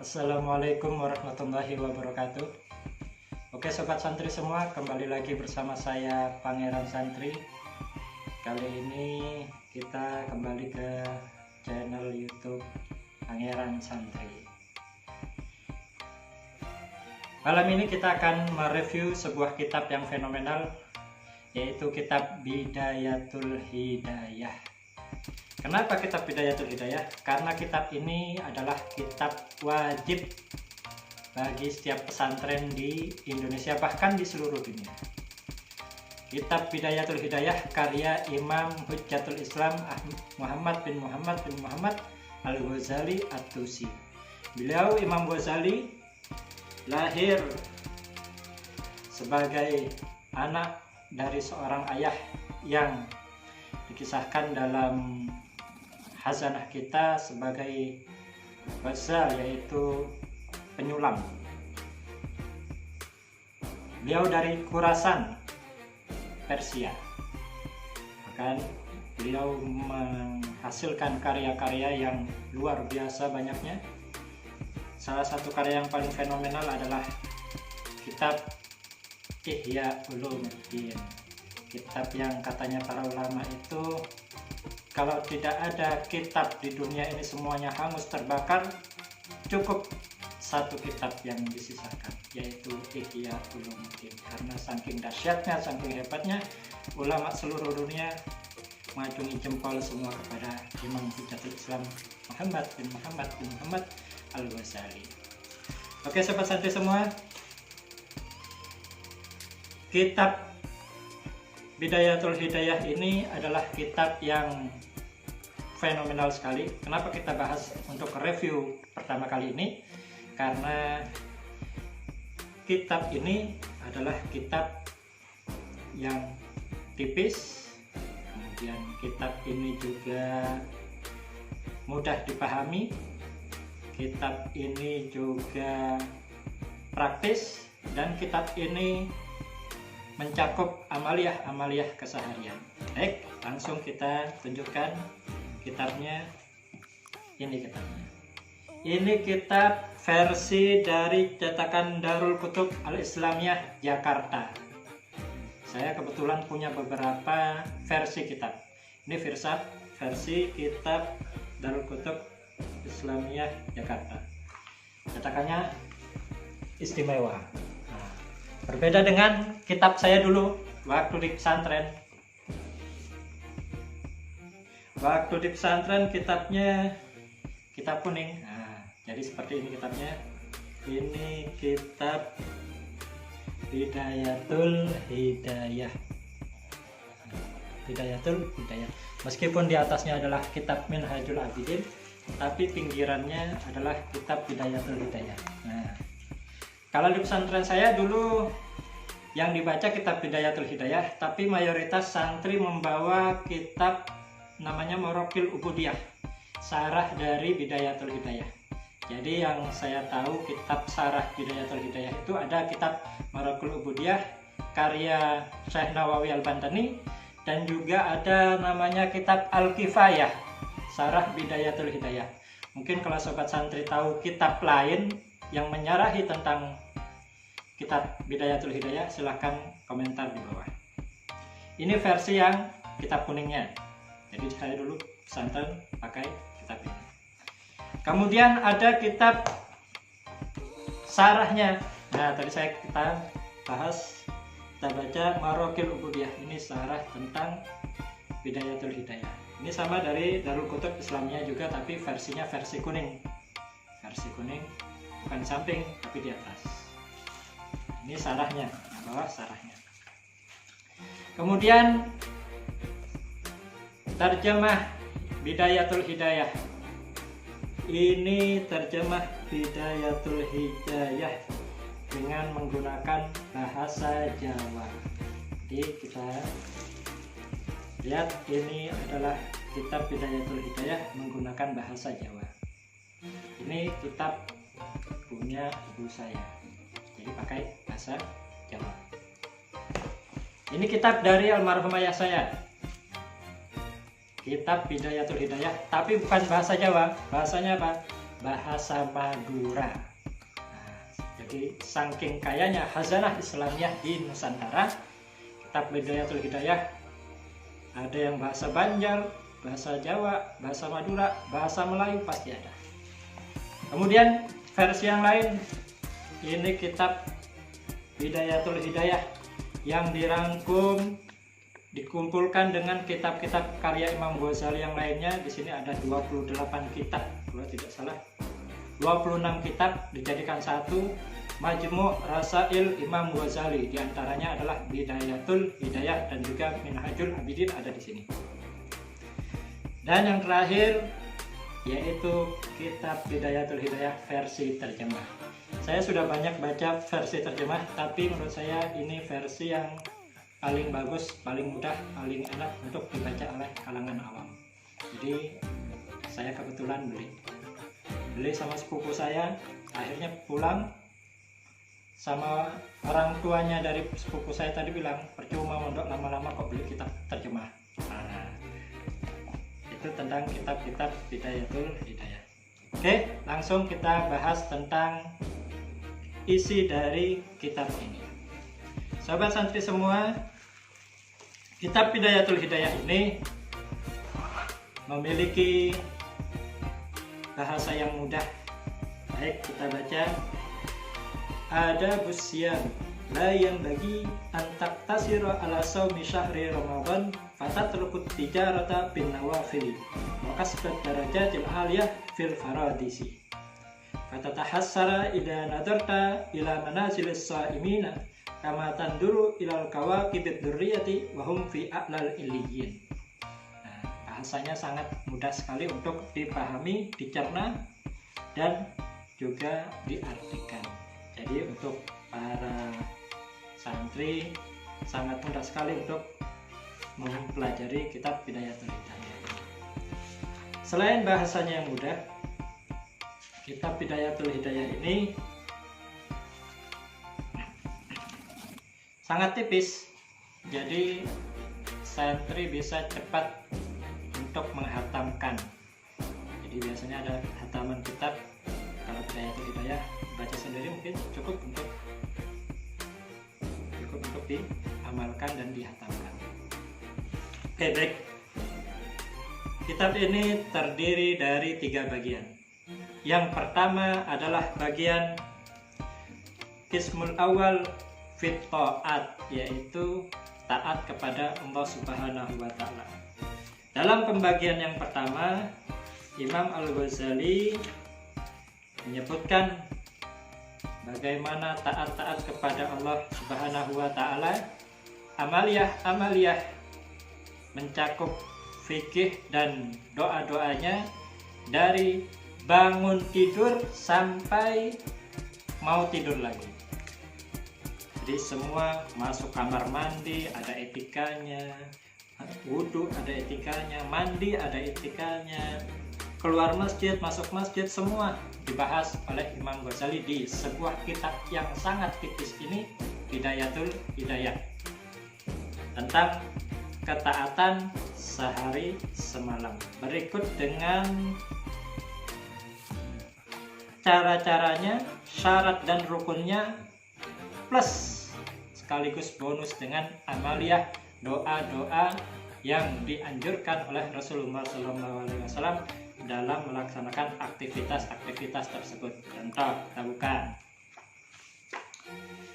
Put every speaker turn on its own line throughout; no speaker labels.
Assalamualaikum warahmatullahi wabarakatuh. Oke sobat santri semua, kembali lagi bersama saya Pangeran Santri. Kali ini kita kembali ke channel YouTube Pangeran Santri. Malam ini kita akan mereview sebuah kitab yang fenomenal, yaitu kitab Bidayatul Hidayah. Kenapa kitab Bidayatul Hidayah? Karena kitab ini adalah kitab wajib bagi setiap pesantren di Indonesia, bahkan di seluruh dunia. Kitab Bidayatul Hidayah karya Imam Hujjatul Islam Muhammad bin Muhammad Al-Ghazali At-Tusi. Beliau Imam Ghazali lahir sebagai anak dari seorang ayah yang dikisahkan dalam Hazanah kita sebagai ghazal, yaitu penyulam. Beliau dari Khurasan, Persia. Bahkan beliau menghasilkan karya-karya yang luar biasa banyaknya. Salah satu karya yang paling fenomenal adalah kitab Ihya Ulumuddin. Kitab yang katanya para ulama itu kalau tidak ada kitab di dunia ini semuanya hangus terbakar, cukup satu kitab yang disisakan, yaitu Ihya Ulumuddin. Karena saking dahsyatnya, saking hebatnya, ulama seluruh dunia mengacungi jempol semua kepada Imam Hujjatul Islam Muhammad bin Muhammad Al-Ghazali. Oke sobat santri semua, kitab Bidayatul Hidayah ini adalah kitab yang fenomenal sekali. Kenapa kita bahas untuk review pertama kali ini? Karena kitab ini adalah kitab yang tipis, kemudian kitab ini juga mudah dipahami, kitab ini juga praktis, dan kitab ini mencakup amaliyah keseharian. Baik, langsung kita tunjukkan kitabnya. Ini kitabnya. Ini kitab versi dari cetakan Darul Kutub Al-Islamiyah Jakarta. Saya kebetulan punya beberapa versi kitab. Ini versi kitab Darul Kutub Islamiyah Jakarta. Cetakannya istimewa. Berbeda dengan kitab saya dulu waktu di pesantren. Waktu di pesantren kitabnya kitab kuning. Nah, jadi seperti ini kitabnya. Ini kitab Bidayatul Hidayah. Bidayatul Hidayah. Meskipun di atasnya adalah kitab Minhajul Abidin, tapi pinggirannya adalah kitab Bidayatul Hidayah. Nah, kalau di pesantren saya dulu yang dibaca kitab Bidayatul Hidayah, tapi mayoritas santri membawa kitab namanya Maraqil Ubudiyah, sarah dari Bidayatul Hidayah. Jadi yang saya tahu kitab sarah Bidayatul Hidayah itu ada kitab Maraqil Ubudiyah karya Syekh Nawawi Al-Bantani, dan juga ada namanya kitab Al-Kifayah sarah Bidayatul Hidayah. Mungkin kalau sobat santri tahu kitab lain yang menyarahi tentang kitab Bidayatul Hidayah, silahkan komentar di bawah. Ini versi yang kitab kuningnya. Jadi saya dulu pesantren pakai kitab ini. Kemudian ada kitab sarahnya. Nah, tadi kita bahas, kita baca Maraqil Ubudiyah. Ini sarah tentang Bidayatul Hidayah. Ini sama dari Darul Kutub Islamiyah juga, tapi versinya versi kuning. Versi kuning, bukan di samping tapi di atas. Ini sarahnya, bawah sarahnya. Kemudian terjemah Bidayatul Hidayah. Ini terjemah Bidayatul Hidayah dengan menggunakan bahasa Jawa. Jadi kita lihat, ini adalah kitab Bidayatul Hidayah menggunakan bahasa Jawa. Ini kitab punya ibu saya, jadi pakai bahasa Jawa. Ini kitab dari almarhum ayah saya, kitab Bidayatul Hidayah, tapi bukan bahasa Jawa. Bahasanya apa? bahasa Madura. Nah, jadi saking kayanya khazanah Islamiyah di Nusantara, kitab Bidayatul Hidayah ada yang bahasa Banjar, bahasa Jawa, bahasa Madura, bahasa Melayu pasti ada. Kemudian versi yang lain, ini kitab Bidayatul Hidayah yang dirangkum, dikumpulkan dengan kitab-kitab karya Imam Ghazali yang lainnya. Di sini ada 28 kitab, kalau tidak salah 26 kitab dijadikan satu Majmu' Rasail Imam Ghazali. Di antaranya adalah Bidayatul Hidayah dan juga Minhajul Abidin ada di sini. Dan yang terakhir yaitu kitab Bidayatul Hidayah versi terjemah. Saya sudah banyak baca versi terjemah, tapi menurut saya ini versi yang paling bagus, paling mudah, paling enak untuk dibaca oleh kalangan awam. Jadi saya kebetulan beli sama sepupu saya. Akhirnya pulang sama orang tuanya dari sepupu saya tadi bilang, percuma mondok lama-lama kok beli kitab terjemah. Nah, itu tentang kitab-kitab Bidayatul Hidayah. Oke, langsung kita bahas tentang isi dari kitab ini. Sobat santri semua, kitab Bidayatul Hidayah ini memiliki bahasa yang mudah. Baik, kita baca. Ada busyan la yang bagi antak tasiro ala saumi syahri Ramadan fatatrukut tijarata bin nawafili wa kasbat darajatil aliyah fil faradisi fatatahassara idha nadarta ila manazilis saimina kama tanduru ilal kawakibid durriyati wahum fi a'lal illiyin. Nah, bahasanya sangat mudah sekali untuk dipahami, dicerna, dan juga diartikan. Jadi untuk para santri sangat mudah sekali untuk mempelajari kitab Bidayatul Hidayah. Selain bahasanya yang mudah, kitab Bidayatul Hidayah ini sangat tipis, jadi santri bisa cepat untuk menghatamkan. Jadi biasanya ada hataman kitab. Kalau Bidayatul Hidayah baca sendiri mungkin cukup untuk diamalkan dan dihatamkan. Oke, baik. Kitab ini terdiri dari 3 bagian. Yang pertama adalah bagian Qismul Awal fit ta'at, yaitu taat kepada Allah Subhanahu wa Ta'ala. Dalam pembagian yang pertama, Imam Al-Ghazali menyebutkan bagaimana taat-taat kepada Allah Subhanahu wa Ta'ala, amaliyah mencakup fikih dan doa-doanya dari bangun tidur sampai mau tidur lagi. Jadi semua, masuk kamar mandi ada etikanya, wudhu ada etikanya, mandi ada etikanya, keluar masjid, masuk masjid, semua dibahas oleh Imam Ghazali di sebuah kitab yang sangat tipis ini, Bidayatul Hidayah, tentang ketaatan sehari semalam. Berikut dengan cara-caranya, syarat dan rukunnya, plus sekaligus bonus dengan amaliyah, doa-doa yang dianjurkan oleh Rasulullah SAW dalam melaksanakan aktivitas-aktivitas tersebut. Contoh, kita buka.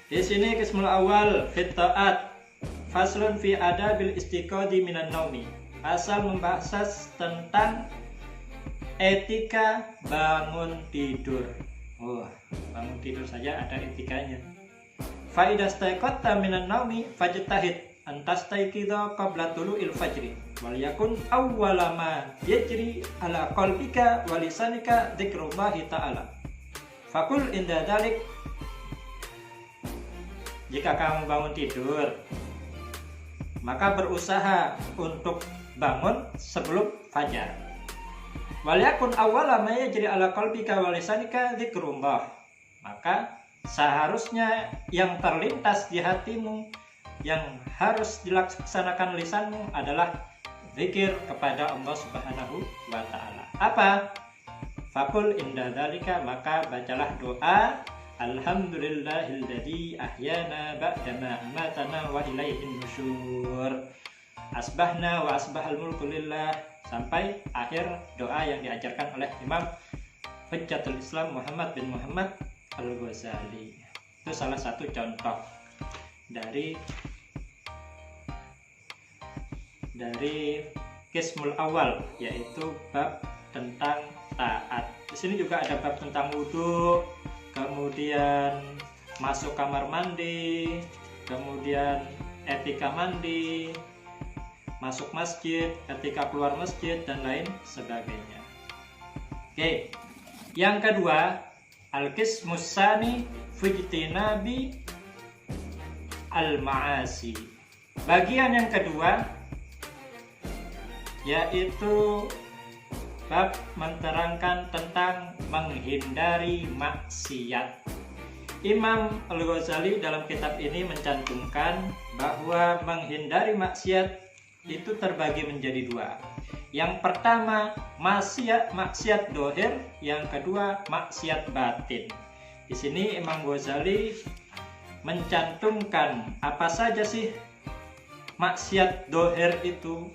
Di sini Qismul Awal fit ta'at, faslun fi adabil istiqadi minan naumi. Pasal membahas tentang etika bangun tidur. Bangun tidur saja ada etikanya. Fa idza staiqatta minan naumi fajtahid antastaiqidha qabla tulu'il fajri wal yakun awwala ma yajri ala qalbika wa lisanika dzikrullahi ta'ala. Fakul inda dzalik, jika kamu bangun tidur, maka berusaha untuk bangun sebelum fajar. Wal yakun awwala ma yajri ala qalbika wa lisanika dzikrullah, maka seharusnya yang terlintas di hatimu, yang harus dilaksanakan lisanmu adalah zikir kepada Allah Subhanahu wa Ta'ala. Apa? Faqul inda dzalika, maka bacalah doa alhamdulillahilladzi ahyana ba'dama amatana wa ilaihin nusyur. Asbahna wa asbahal mulku lillah, sampai akhir doa yang diajarkan oleh Imam Hujjatul Islam Muhammad bin Muhammad Al-Ghazali. Itu salah satu contoh dari qismul awal, yaitu bab tentang taat. Di sini juga ada bab tentang wudhu, kemudian masuk kamar mandi, kemudian etika mandi, masuk masjid, etika keluar masjid, dan lain sebagainya. Oke, yang kedua, al-qismus tsani fijtinabi al-ma'asi. Bagian yang kedua yaitu bab menerangkan tentang menghindari maksiat. Imam Al-Ghazali dalam kitab ini mencantumkan bahwa menghindari maksiat itu terbagi menjadi dua. Yang pertama maksiat dohir, yang kedua maksiat batin. Di sini Imam Ghazali mencantumkan apa saja sih maksiat dohir itu.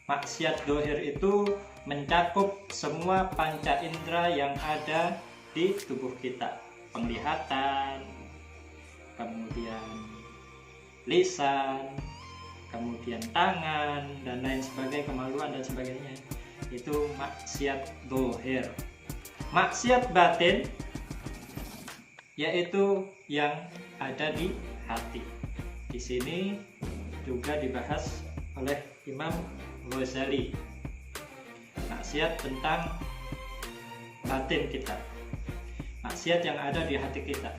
Maksiat dohir itu mencakup semua panca indera yang ada di tubuh kita. Penglihatan, kemudian lisan, kemudian tangan, dan lain sebagainya, kemaluan dan sebagainya. Itu maksiat dohir. Maksiat batin yaitu yang ada di hati. Di sini juga dibahas oleh Imam Ghazali, maksiat tentang batin kita, maksiat yang ada di hati kita,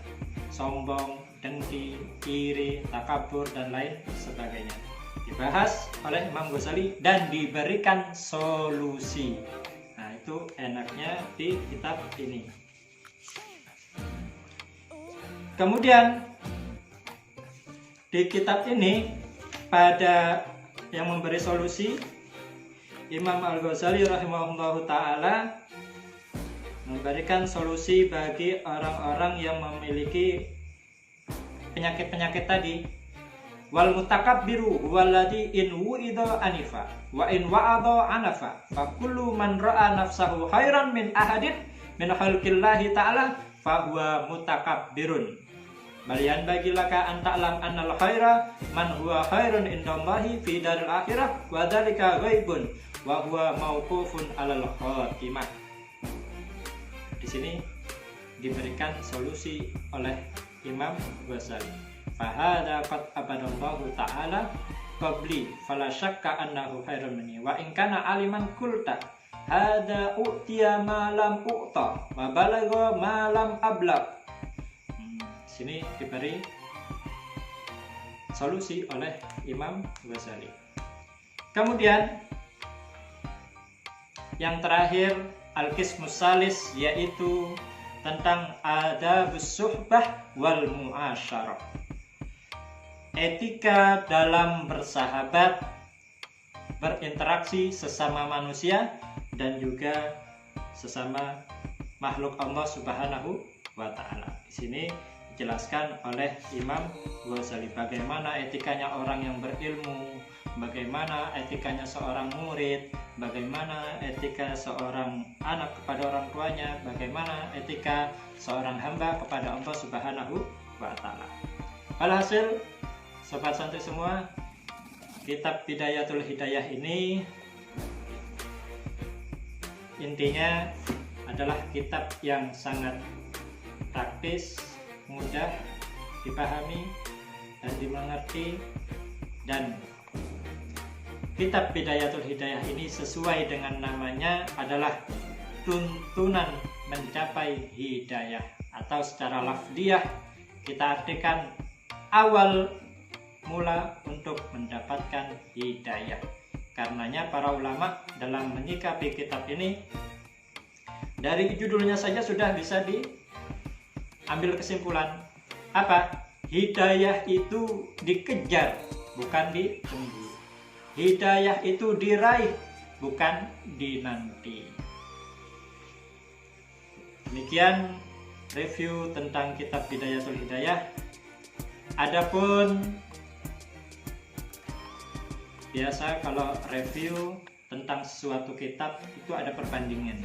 sombong, dengki, iri, takabur, dan lain sebagainya. Dibahas oleh Imam Ghazali dan diberikan solusi. Nah, itu enaknya di kitab ini. Kemudian di kitab ini pada yang memberi solusi, Imam Al-Ghazali rahimahullahu ta'ala memberikan solusi bagi orang-orang yang memiliki penyakit-penyakit tadi. Wal mutakabbiru huwallazi in wu'idha anifa wa in wa'adha anafa fa kullu man ra'a nafsahu khairan min ahadin min khalqillahi ta'ala fa huwa mutakabbirun. Balian bagilaka an ta'lam annal khaira man huwa khairun indallahi fi daril akhirah wa dzalika ghaibun wa huwa mauqufun 'alal khatimah. Di sini diberikan solusi oleh Imam Ghazali. Fa hadza qad abadallahu ta'ala qabli fala syakka annahu khairun minni wa in kana aliman kulta hadza u'tiya ma lam u'ta wa balagha ma lam ablaq. Sini diberi solusi oleh Imam Ghazali. Kemudian yang terakhir al-qismus salis, yaitu tentang adabus suhbah wal muasyarah. Etika dalam bersahabat, berinteraksi sesama manusia dan juga sesama makhluk Allah Subhanahu wa taala. Di sini dijelaskan oleh Imam Ghazali bagaimana etikanya orang yang berilmu, bagaimana etikanya seorang murid, bagaimana etika seorang anak kepada orang tuanya, bagaimana etika seorang hamba kepada Allah Subhanahu wa taala. Alhasil, sobat santri semua, kitab Bidayatul Hidayah ini intinya adalah kitab yang sangat praktis, mudah dipahami dan dimengerti, dan kitab Bidayatul Hidayah ini sesuai dengan namanya adalah tuntunan mencapai hidayah, atau secara lafdiyah kita artikan awal mula untuk mendapatkan hidayah. Karenanya para ulama dalam menyikapi kitab ini, dari judulnya saja sudah bisa diambil kesimpulan. Apa? Hidayah itu dikejar, bukan ditunggu. Hidayah itu diraih, bukan dinanti. Demikian review tentang kitab Bidayatul Hidayah. Adapun biasa kalau review tentang suatu kitab itu ada perbandingan.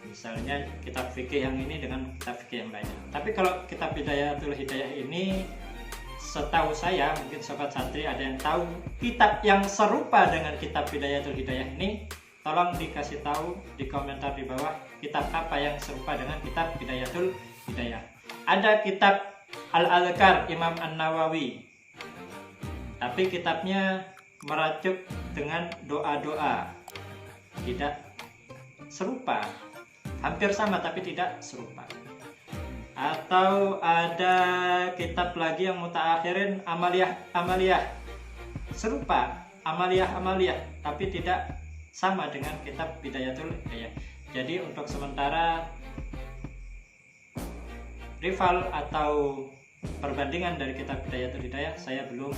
Misalnya kitab fikih yang ini dengan kitab fikih yang lain. Tapi kalau kitab Bidayatul Hidayah ini, setahu saya, mungkin sobat santri ada yang tahu kitab yang serupa dengan kitab Bidayatul Hidayah ini, tolong dikasih tahu di komentar di bawah kitab apa yang serupa dengan kitab Bidayatul Hidayah. Ada kitab Al-Adhkar Imam An-Nawawi, tapi kitabnya merajuk dengan doa-doa, tidak serupa. Hampir sama tapi tidak serupa. Atau ada kitab lagi yang mutaakhirin Amaliyah serupa, Amaliyah tapi tidak sama dengan kitab Bidayatul Hidayah. Jadi untuk sementara rival atau perbandingan dari kitab Bidayatul Hidayah saya belum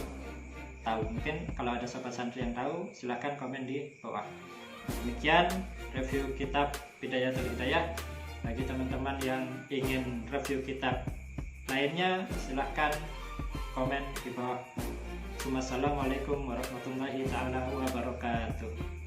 tahu. Mungkin kalau ada sobat santri yang tahu silahkan komen di bawah. Demikian review kitab Bidayatul Hidayah. Bagi teman-teman yang ingin review kitab lainnya silahkan komen di bawah. Wassalamualaikum warahmatullahi wabarakatuh.